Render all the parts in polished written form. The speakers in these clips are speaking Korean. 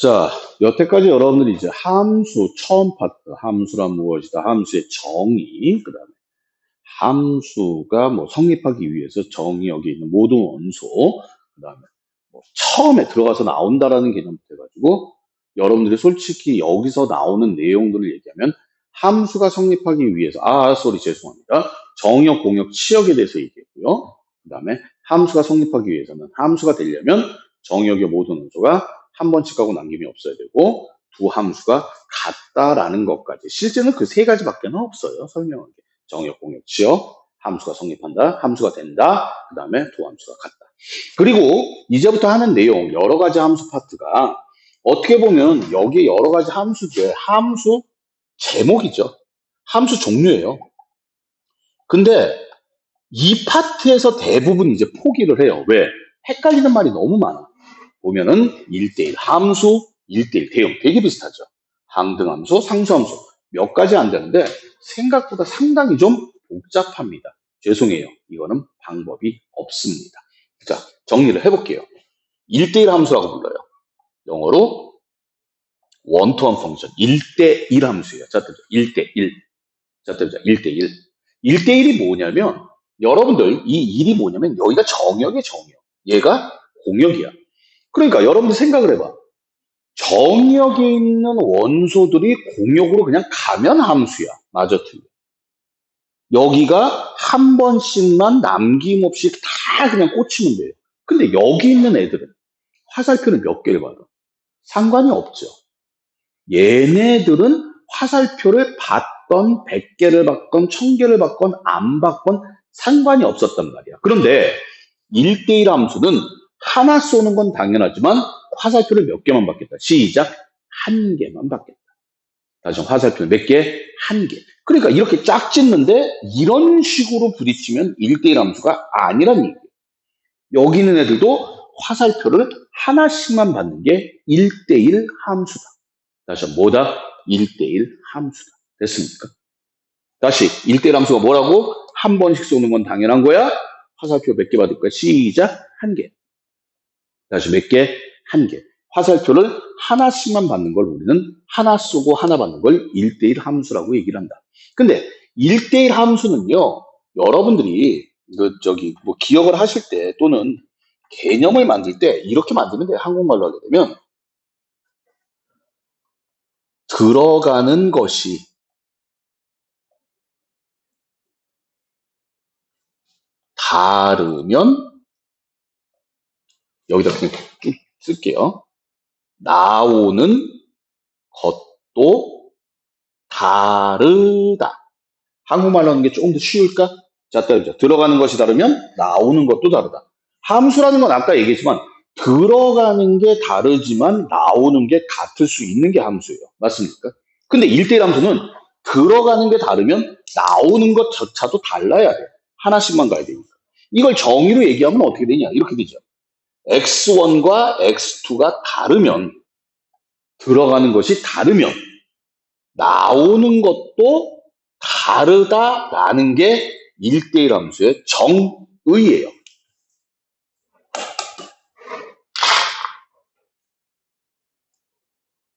자, 여태까지 여러분들이 이제 함수 처음 파트, 함수란 무엇이다, 함수의 정의, 그 다음에 함수가 뭐 성립하기 위해서 정의역에 있는 모든 원소, 그 다음에 뭐 처음에 들어가서 나온다라는 개념부터 해가지고 여러분들이 솔직히 여기서 나오는 내용들을 얘기하면 함수가 성립하기 위해서, 쏘리 죄송합니다. 정의역, 공역, 치역에 대해서 얘기했고요. 그 다음에 함수가 성립하기 위해서는 함수가 되려면 정의역의 모든 원소가 한 번씩 가고 남김이 없어야 되고 두 함수가 같다라는 것까지. 실제는 그 세 가지밖에는 없어요. 설명한 게. 정의역, 공역, 치역, 함수가 성립한다, 함수가 된다, 그 다음에 두 함수가 같다. 그리고 이제부터 하는 내용, 여러 가지 함수 파트가 어떻게 보면 여기에 여러 가지 함수들, 함수 제목이죠. 함수 종류예요. 근데 이 파트에서 대부분 이제 포기를 해요. 왜? 헷갈리는 말이 너무 많아. 보면은 1대1 함수, 1대1 대응 되게 비슷하죠. 항등함수, 상수함수 몇 가지 안 되는데 생각보다 상당히 좀 복잡합니다. 죄송해요. 이거는 방법이 없습니다. 자, 정리를 해볼게요. 1대1 함수라고 불러요. 영어로 원투원 펑션 1대1 함수예요. 자, 1대1. 자, 1대1. 1대1이 뭐냐면 여러분들 이 1이 뭐냐면 여기가 정역이에요. 정역. 얘가 공역이야. 그러니까 여러분들 생각을 해봐. 정역에 있는 원소들이 공역으로 그냥 가면 함수야. 맞아, 틀려. 여기가 한 번씩만 남김없이 다 그냥 꽂히면 돼요. 근데 여기 있는 애들은 화살표는 몇 개를 받아? 상관이 없죠. 얘네들은 화살표를 받건 100개를 받건 1000개를 받건 안 받건 상관이 없었단 말이야. 그런데 1대1 함수는 하나 쏘는 건 당연하지만 화살표를 몇 개만 받겠다. 시작. 한 개만 받겠다. 다시 화살표를 몇 개? 한 개. 그러니까 이렇게 짝 짓는데 이런 식으로 부딪히면 1대1 함수가 아니란 얘기예요. 여기 있는 애들도 화살표를 하나씩만 받는 게 1대1 함수다. 다시 한번 뭐다? 1대1 함수다. 됐습니까? 다시 1대1 함수가 뭐라고? 한 번씩 쏘는 건 당연한 거야. 화살표 몇 개 받을 거야? 시작. 한 개. 다시 몇 개? 한 개. 화살표를 하나씩만 받는 걸 우리는 하나 쏘고 하나 받는 걸 1대1 함수라고 얘기를 한다. 근데 1대1 함수는요, 여러분들이 뭐 기억을 하실 때 또는 개념을 만들 때 이렇게 만들면 돼요. 한국말로 하게 되면 들어가는 것이 다르면 여기다 그냥 쭉 쓸게요. 나오는 것도 다르다. 한국말로 하는 게 조금 더 쉬울까? 자, 들어가는 것이 다르면 나오는 것도 다르다. 함수라는 건 아까 얘기했지만 들어가는 게 다르지만 나오는 게 같을 수 있는 게 함수예요. 맞습니까? 근데 1대1 함수는 들어가는 게 다르면 나오는 것조차도 달라야 돼. 하나씩만 가야 되니까. 이걸 정의로 얘기하면 어떻게 되냐? 이렇게 되죠. x1과 x2가 다르면 들어가는 것이 다르면 나오는 것도 다르다라는 게 1대1 함수의 정의예요.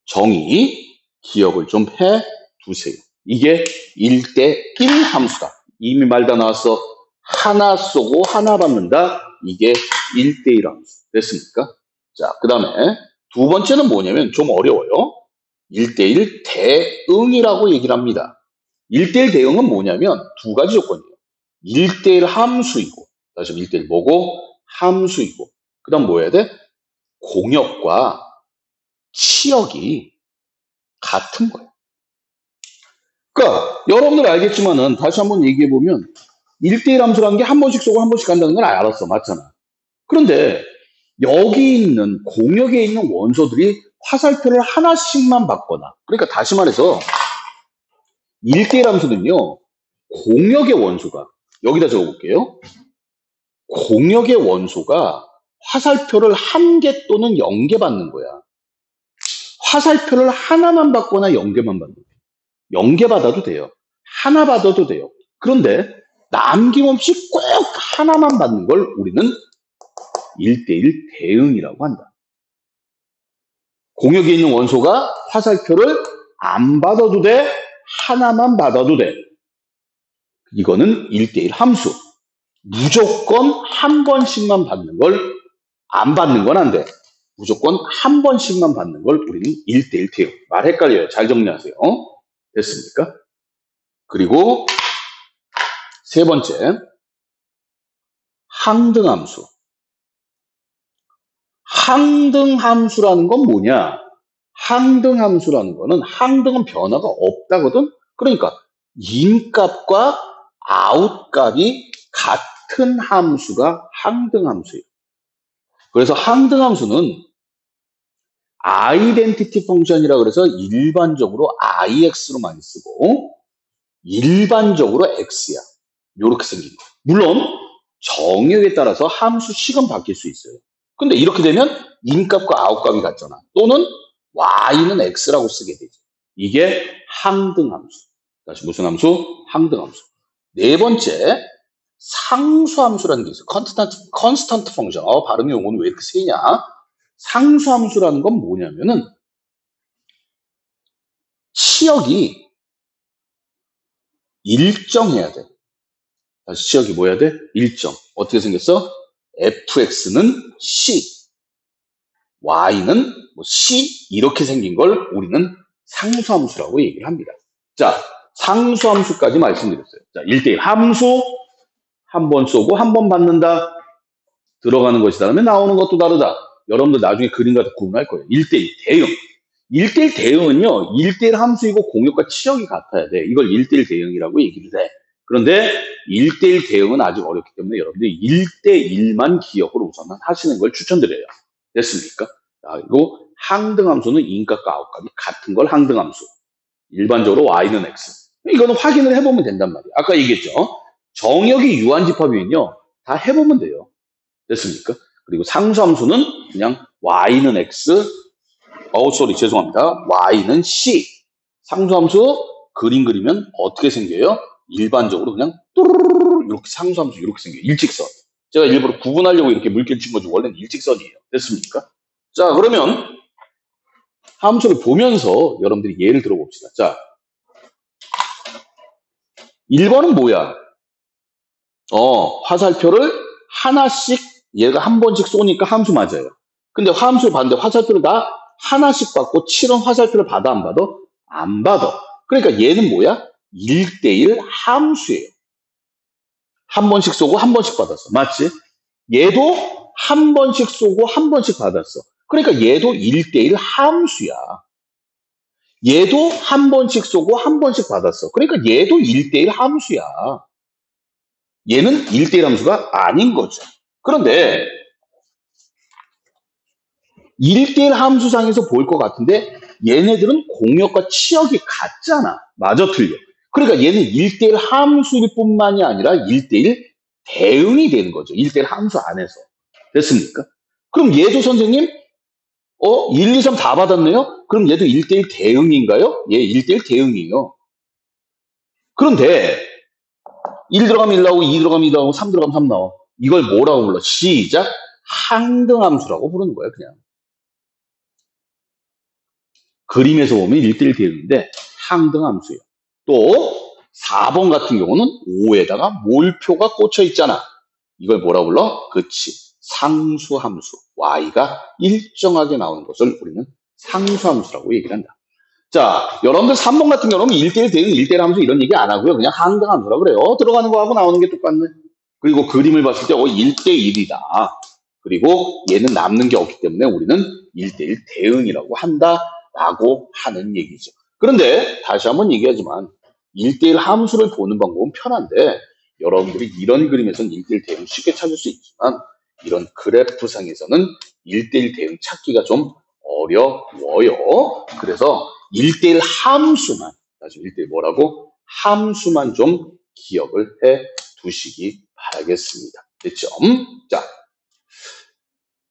정의 기억을 좀 해 두세요. 이게 1대1 함수다. 이미 말 다 나왔어. 하나 쏘고 하나 받는다. 이게 1대1 함수. 됐습니까? 자, 그 다음에 두 번째는 뭐냐면 좀 어려워요. 1대1 대응이라고 얘기를 합니다. 1대1 대응은 뭐냐면 두 가지 조건이에요. 1대1 함수이고, 다시 1대1 뭐고? 함수이고. 그 다음 뭐 해야 돼? 공역과 치역이 같은 거예요. 그러니까 여러분들 알겠지만은 다시 한번 얘기해 보면 1대1 함수라는 게 한 번씩 쏘고 한 번씩 간다는 건 알았어. 맞잖아. 그런데 여기 있는 공역에 있는 원소들이 화살표를 하나씩만 받거나, 그러니까 다시 말해서 1대1 함수는요, 공역의 원소가, 여기다 적어볼게요. 공역의 원소가 화살표를 한 개 또는 0개 받는 거야. 화살표를 하나만 받거나 0개만 받는 거야. 0개 받아도 돼요. 하나 받아도 돼요. 그런데 남김없이 꼭 하나만 받는 걸 우리는 1대1 대응이라고 한다. 공역에 있는 원소가 화살표를 안 받아도 돼? 하나만 받아도 돼? 이거는 1대1 함수. 무조건 한 번씩만 받는 걸 안 받는 건 안 돼. 무조건 한 번씩만 받는 걸 우리는 1대1 대응. 말 헷갈려요. 잘 정리하세요. 됐습니까? 그리고 세 번째, 항등함수. 항등함수라는 건 뭐냐? 항등함수라는 거는 항등은 변화가 없다거든? 그러니까 인값과 아웃값이 같은 함수가 항등함수예요. 그래서 항등함수는 아이덴티티 펑션이라 그래서 일반적으로 IX로 많이 쓰고 일반적으로 X야. 이렇게 생긴 거. 물론 정역에 따라서 함수 식은 바뀔 수 있어요. 근데 이렇게 되면 인값과 아웃값이 같잖아. 또는 Y는 X라고 쓰게 되죠. 이게 항등함수. 다시 무슨 함수? 항등함수. 네 번째, 상수함수라는 게 있어요. 컨스턴트 펑션. 발음이 오늘 왜 이렇게 세냐? 상수함수라는 건 뭐냐면은 치역이 일정해야 돼. 다시 치역이 뭐 해야 돼? 일정. 어떻게 생겼어? fx는 c, y는 뭐 c 이렇게 생긴 걸 우리는 상수함수라고 얘기를 합니다. 자, 상수함수까지 말씀드렸어요. 자, 1대1 함수 한 번 쏘고 한 번 받는다. 들어가는 것이 다르면 나오는 것도 다르다. 여러분들 나중에 그림과 구분할 거예요. 1대1 대응. 1대1 대응은요, 1대1 함수이고 공역과 치역이 같아야 돼. 이걸 1대1 대응이라고 얘기를 해. 그런데 1대1 대응은 아직 어렵기 때문에 여러분들이 1대1만 기억을 우선 하시는 걸 추천드려요. 됐습니까? 그리고 항등함수는 인값과 아웃값이 같은 걸 항등함수. 일반적으로 y는 x. 이거는 확인을 해보면 된단 말이에요. 아까 얘기했죠. 정역이 유한집합이면요. 다 해보면 돼요. 됐습니까? 그리고 상수함수는 그냥 y는 x, 죄송합니다. y는 c. 상수함수 그림 그리면 어떻게 생겨요? 일반적으로 그냥 또르르르 이렇게 상수함수 이렇게 생겨요. 일직선. 제가 일부러 구분하려고 이렇게 물길 친 거죠. 원래는 일직선이에요. 됐습니까? 자, 그러면 함수를 보면서 여러분들이 예를 들어봅시다. 자, 1번은 뭐야? 화살표를 하나씩 얘가 한 번씩 쏘니까 함수 맞아요. 근데 함수를 받는데 화살표를 다 하나씩 받고 7은 화살표를 받아 안 받아? 안 받아. 그러니까 얘는 뭐야? 1대1 함수예요. 한 번씩 쏘고 한 번씩 받았어. 맞지? 얘도 한 번씩 쏘고 한 번씩 받았어. 그러니까 얘도 1대1 함수야. 얘도 한 번씩 쏘고 한 번씩 받았어. 그러니까 얘도 1대1 함수야. 얘는 1대1 함수가 아닌 거죠. 그런데 1대1 함수상에서 볼 것 같은데 얘네들은 공역과 치역이 같잖아. 맞아, 틀려. 그러니까 얘는 1대1 함수일 뿐만이 아니라 1대1 대응이 되는 거죠. 1대1 함수 안에서. 됐습니까? 그럼 얘도 선생님, 1, 2, 3 다 받았네요? 그럼 얘도 1대1 대응인가요? 얘 1대1 대응이에요. 그런데 1 들어가면 1 나오고 2 들어가면 2 나오고 3 들어가면 3 나와. 이걸 뭐라고 불러? 시작. 항등함수라고 부르는 거예요, 그냥. 그림에서 보면 1대1 대응인데 항등함수예요. 또 4번 같은 경우는 5에다가 몰표가 꽂혀 있잖아. 이걸 뭐라고 불러? 그치. 상수함수. y가 일정하게 나오는 것을 우리는 상수함수라고 얘기를 한다. 자, 여러분들 3번 같은 경우는 1대1 대응, 1대1 함수 이런 얘기 안 하고요. 그냥 항등함수라고 그래요. 들어가는 거하고 나오는 게 똑같네. 그리고 그림을 봤을 때 1대1이다. 그리고 얘는 남는 게 없기 때문에 우리는 1대1 대응이라고 한다라고 하는 얘기죠. 그런데 다시 한번 얘기하지만 1대1 함수를 보는 방법은 편한데 여러분들이 이런 그림에서는 1대1 대응 쉽게 찾을 수 있지만 이런 그래프상에서는 1대1 대응 찾기가 좀 어려워요. 그래서 1대1 함수만, 다시 1대1 뭐라고? 함수만 좀 기억을 해 두시기 바라겠습니다. 됐죠? 자,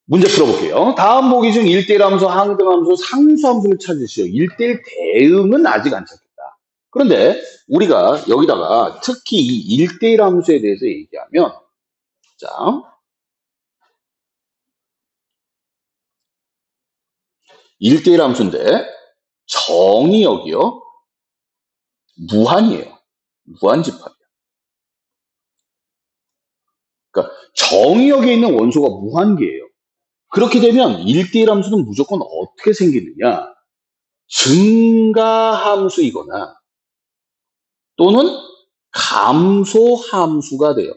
문제 풀어볼게요. 다음 보기 중 1대1 함수, 항등함수, 상수함수를 찾으시오. 1대1 대응은 아직 안 찾겠다. 그런데 우리가 여기다가 특히 이 1대1 함수에 대해서 얘기하면, 자, 1대1 함수인데 정의역이요. 무한이에요. 무한집합이에요. 그러니까 정의역에 있는 원소가 무한계예요. 그렇게 되면 1대1 함수는 무조건 어떻게 생기느냐? 증가함수이거나 또는 감소함수가 돼요.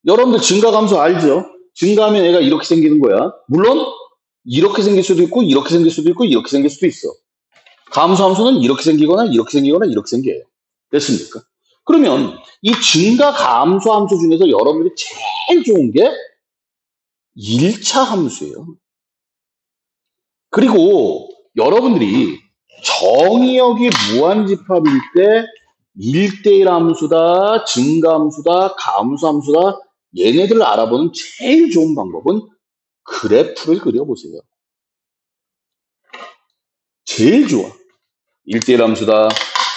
여러분들 증가감소 알죠? 증가하면 얘가 이렇게 생기는 거야. 물론 이렇게 생길 수도 있고 이렇게 생길 수도 있고 이렇게 생길 수도 있어. 감소함수는 이렇게 생기거나 이렇게 생기거나 이렇게 생겨요. 됐습니까? 그러면 이 증가 감소 함수 중에서 여러분들이 제일 좋은 게 1차 함수예요. 그리고 여러분들이 정의역이 무한집합일 때 1대1 함수다, 증가함수다, 감소함수다 얘네들을 알아보는 제일 좋은 방법은 그래프를 그려보세요. 제일 좋아. 1대1 함수다,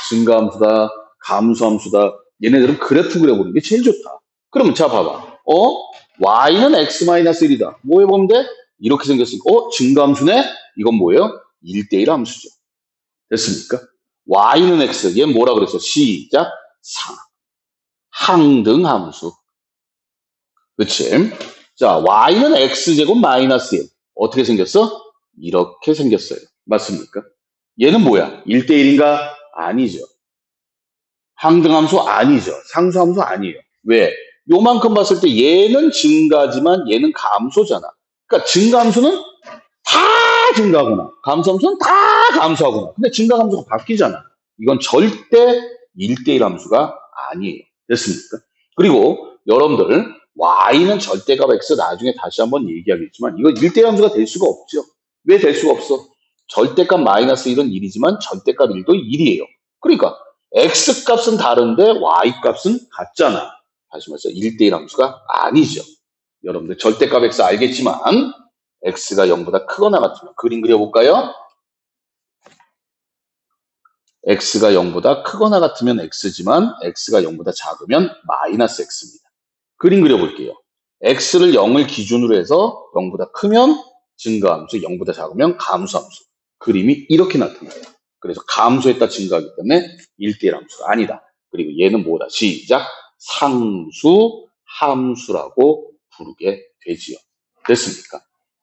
증가함수다, 감소함수다 얘네들은 그래프 그려보는 게 제일 좋다. 그러면 자 봐봐. y는 x-1이다. 뭐 해보면 돼? 이렇게 생겼으니까 증가함수네? 이건 뭐예요? 1대1 함수죠. 됐습니까? y는 x, 얘 뭐라 그랬어? 시작, 항등함수. 그치? 자, y는 x제곱 마이너스 1. 어떻게 생겼어? 이렇게 생겼어요. 맞습니까? 얘는 뭐야? 1대1인가? 아니죠. 항등함수 아니죠. 상수함수 아니에요. 왜? 요만큼 봤을 때 얘는 증가지만 얘는 감소잖아. 그러니까 증가함수는 다 증가하거나 감소함수는 다 감소하거나. 근데 증가 감소가 바뀌잖아. 이건 절대 1대1 함수가 아니에요. 됐습니까? 그리고 여러분들 y는 절대값 x 나중에 다시 한번 얘기하겠지만 이거 1대1 함수가 될 수가 없죠. 왜 될 수가 없어? 절대값 마이너스 1은 1이지만 절대값 1도 1이에요. 그러니까 x 값은 다른데 y 값은 같잖아. 다시 말해서 1대1 함수가 아니죠. 여러분들 절대값 x 알겠지만 x가 0보다 크거나 같으면 그림 그려볼까요? x가 0보다 크거나 같으면 x지만 x가 0보다 작으면 마이너스 x입니다. 그림 그려볼게요. x를 0을 기준으로 해서 0보다 크면 증가함수, 0보다 작으면 감소함수. 그림이 이렇게 나타나요. 그래서 감소했다 증가하기 때문에 1대1 함수가 아니다. 그리고 얘는 뭐다? 시작! 상수, 함수라고 부르게 되지요. 됐습니까?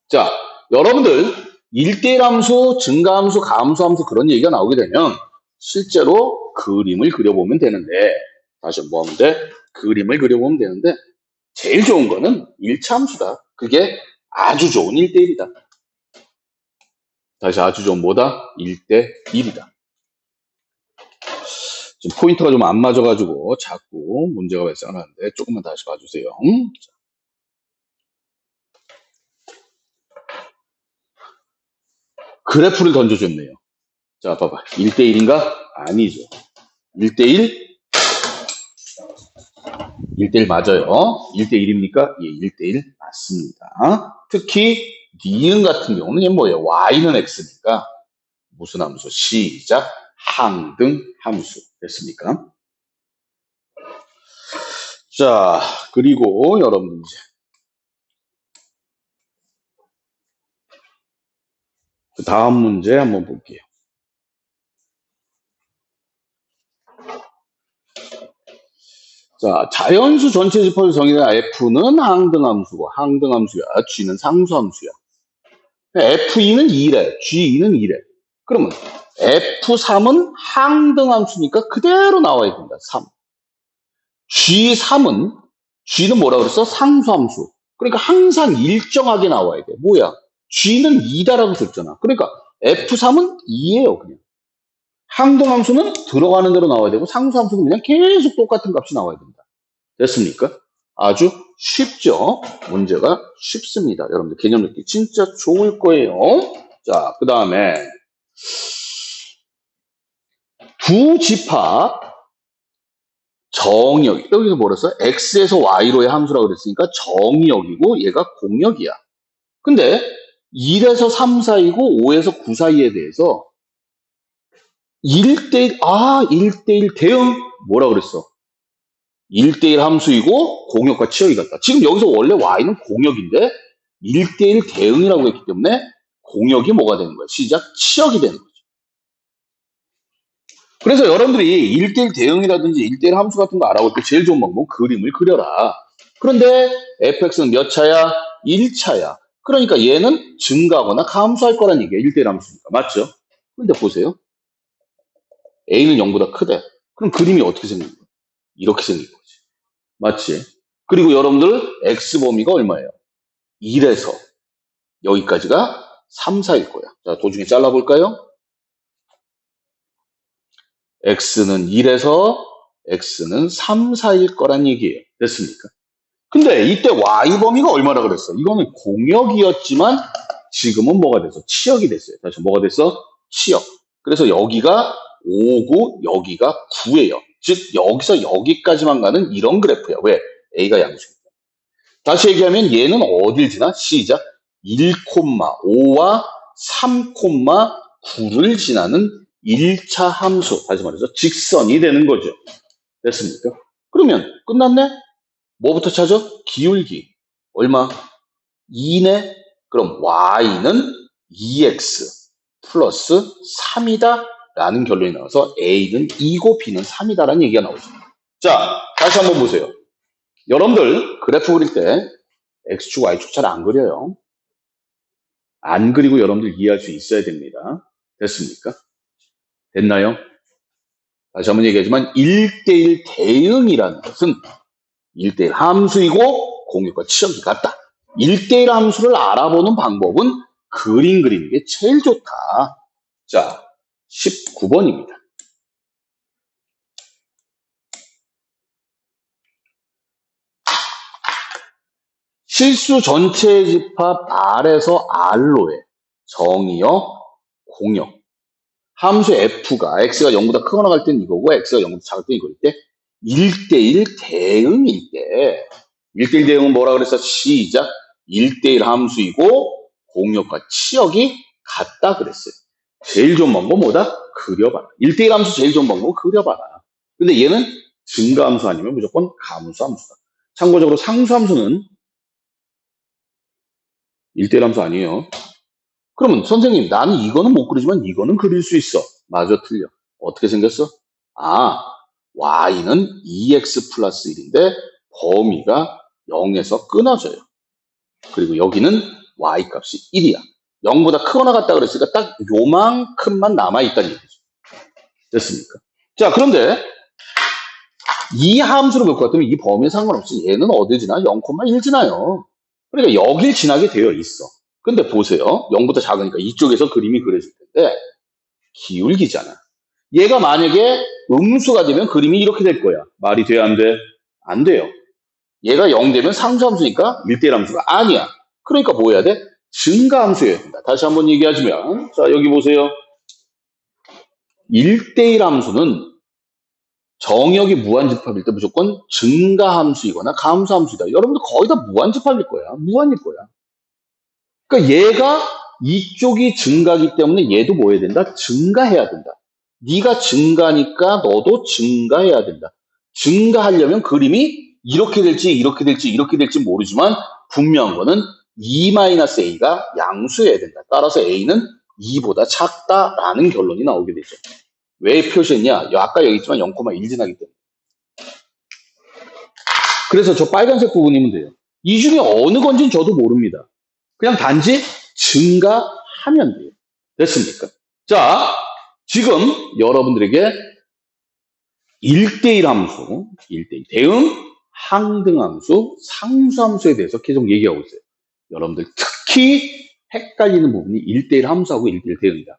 자, 여러분들 1대1 함수, 증가함수, 감소함수 그런 얘기가 나오게 되면 실제로 그림을 그려보면 되는데 다시 한번 뭐 하면 돼? 그림을 그려보면 되는데 제일 좋은 거는 1차 함수다. 그게 아주 좋은 1대1이다. 다시 아주 좋은 뭐다? 1대1이다. 지금 포인트가 좀 안 맞아가지고 자꾸 문제가 발생하는데 조금만 다시 봐주세요. 그래프를 던져줬네요. 자, 봐봐. 1대1인가? 아니죠. 1대1? 1대1 맞아요. 1대1입니까? 예, 1대1 맞습니다. 특히 니은 같은 경우는 얘 뭐예요? y는 x니까 무슨 함수? 시작. 항등 함수. 됐습니까? 자, 그리고 여러분 이제 그 다음 문제 한번 볼게요. 자, 자연수 전체 집합의 정의는 F는 항등함수고 항등함수야. G는 상수함수야. F2는 2래. G2는 2래. 그러면 F3은 항등함수니까 그대로 나와야 된다. 3. G3은 G는 뭐라 그랬어? 상수함수. 그러니까 항상 일정하게 나와야 돼. 뭐야? G는 2다라고 썼잖아. 그러니까 F3은 2예요, 그냥. 항등함수는 들어가는 대로 나와야 되고 상수함수는 그냥 계속 똑같은 값이 나와야 된다. 됐습니까? 아주 쉽죠? 문제가 쉽습니다. 여러분들 개념 읽기 진짜 좋을 거예요. 자, 그 다음에 부집합 정의역. 여기서 뭐라 써? x에서 y로의 함수라고 그랬으니까 정의역이고 얘가 공역이야. 근데 1에서 3 사이고 5에서 9 사이에 대해서 1대1, 1대1 대응 뭐라 그랬어? 1대1 함수이고 공역과 치역이 같다. 지금 여기서 원래 y는 공역인데 1대1 대응이라고 했기 때문에 공역이 뭐가 되는 거야? 시작, 치역이 되는 거죠. 그래서 여러분들이 1대1 대응이라든지 1대1 함수 같은 거 알아볼 때 제일 좋은 방법은 그림을 그려라. 그런데 fx는 몇 차야? 1차야. 그러니까 얘는 증가하거나 감소할 거란 얘기야. 1대1 함수니까. 맞죠? 근데 보세요. a는 0보다 크대. 그럼 그림이 어떻게 생긴 거야? 이렇게 생긴 거지. 맞지? 그리고 여러분들 x 범위가 얼마예요? 1에서 여기까지가 3, 4일 거야. 자, 도중에 잘라볼까요? x는 1에서 x는 3, 4일 거란 얘기예요. 됐습니까? 근데 이때 y 범위가 얼마나 그랬어? 이거는 공역이었지만 지금은 뭐가 됐어? 치역이 됐어요. 다시 뭐가 됐어? 치역. 그래서 여기가 5고 여기가 9예요. 즉 여기서 여기까지만 가는 이런 그래프야. 왜? a가 양수입니다. 다시 얘기하면 얘는 어딜 지나? 시작. 1,5와 3,9를 지나는 1차 함수. 다시 말해서 직선이 되는 거죠. 됐습니까? 그러면 끝났네? 뭐부터 찾아? 기울기. 얼마? 2네? 그럼 y는 2x 플러스 3이다 라는 결론이 나와서 a는 2고 b는 3이다 라는 얘기가 나오죠. 자, 다시 한번 보세요. 여러분들 그래프 그릴 때 x축, y축 잘 안 그려요. 안 그리고 여러분들 이해할 수 있어야 됩니다. 됐습니까? 됐나요? 다시 한번 얘기하지만 1대1 대응이라는 것은 1대1 함수이고 공역과 치역이 같다. 1대1 함수를 알아보는 방법은 그림 그리는 게 제일 좋다. 자, 19번입니다. 실수 전체 집합 R에서 R로의 정의역, 공역. 함수 F가 X가 0보다 크거나 갈 때는 이거고 X가 0보다 작을 때 이거일 때 1대1 대응일 때 1대1 대응은 뭐라 그랬어? 시작. 1대1 함수이고 공역과 치역이 같다 그랬어요. 제일 좋은 방법 뭐다? 그려봐라. 1대1 함수 제일 좋은 방법은 그려봐라. 근데 얘는 증가함수 아니면 무조건 감수함수다. 참고적으로 상수함수는 1대1 함수 아니에요. 그러면 선생님 나는 이거는 못 그리지만 이거는 그릴 수 있어. 맞아, 틀려. 어떻게 생겼어? 아, y는 2x 플러스 1인데 범위가 0에서 끊어져요. 그리고 여기는 y 값이 1이야. 0보다 크거나 같다 그랬으니까 딱 요만큼만 남아있다는 얘기죠. 됐습니까? 자, 그런데 이 함수를 볼 것 같으면 이 범위에 상관없이 얘는 어디 지나? 0,1 지나요. 그러니까 여길 지나게 되어 있어. 근데 보세요. 0보다 작으니까 이쪽에서 그림이 그려질 텐데 기울기잖아. 얘가 만약에 음수가 되면 그림이 이렇게 될 거야. 말이 돼? 안 돼? 안 돼요. 얘가 0 되면 상수함수니까 1대1 함수가 아니야. 그러니까 뭐 해야 돼? 증가함수여야 된다. 다시 한번 얘기하자면 자, 여기 보세요. 1대1 함수는 정역이 무한집합일 때 무조건 증가함수이거나 감소함수이다. 여러분들 거의 다 무한집합일 거야. 무한일 거야. 그러니까 얘가 이쪽이 증가하기 때문에 얘도 뭐 해야 된다? 증가해야 된다. 네가 증가니까 너도 증가해야 된다. 증가하려면 그림이 이렇게 될지 이렇게 될지 이렇게 될지 모르지만 분명한 거는 2-a가 양수여야 된다. 따라서 a는 2보다 작다라는 결론이 나오게 되죠. 왜 표시했냐? 아까 여기 있지만 0,1 지나기 때문에. 그래서 저 빨간색 부분이면 돼요. 이 중에 어느 건지는 저도 모릅니다. 그냥 단지 증가하면 돼요. 됐습니까? 자, 지금 여러분들에게 1대1 함수, 1대1 대응, 항등함수, 상수함수에 대해서 계속 얘기하고 있어요. 여러분들 특히 헷갈리는 부분이 1대1 함수하고 1대1 대응이다.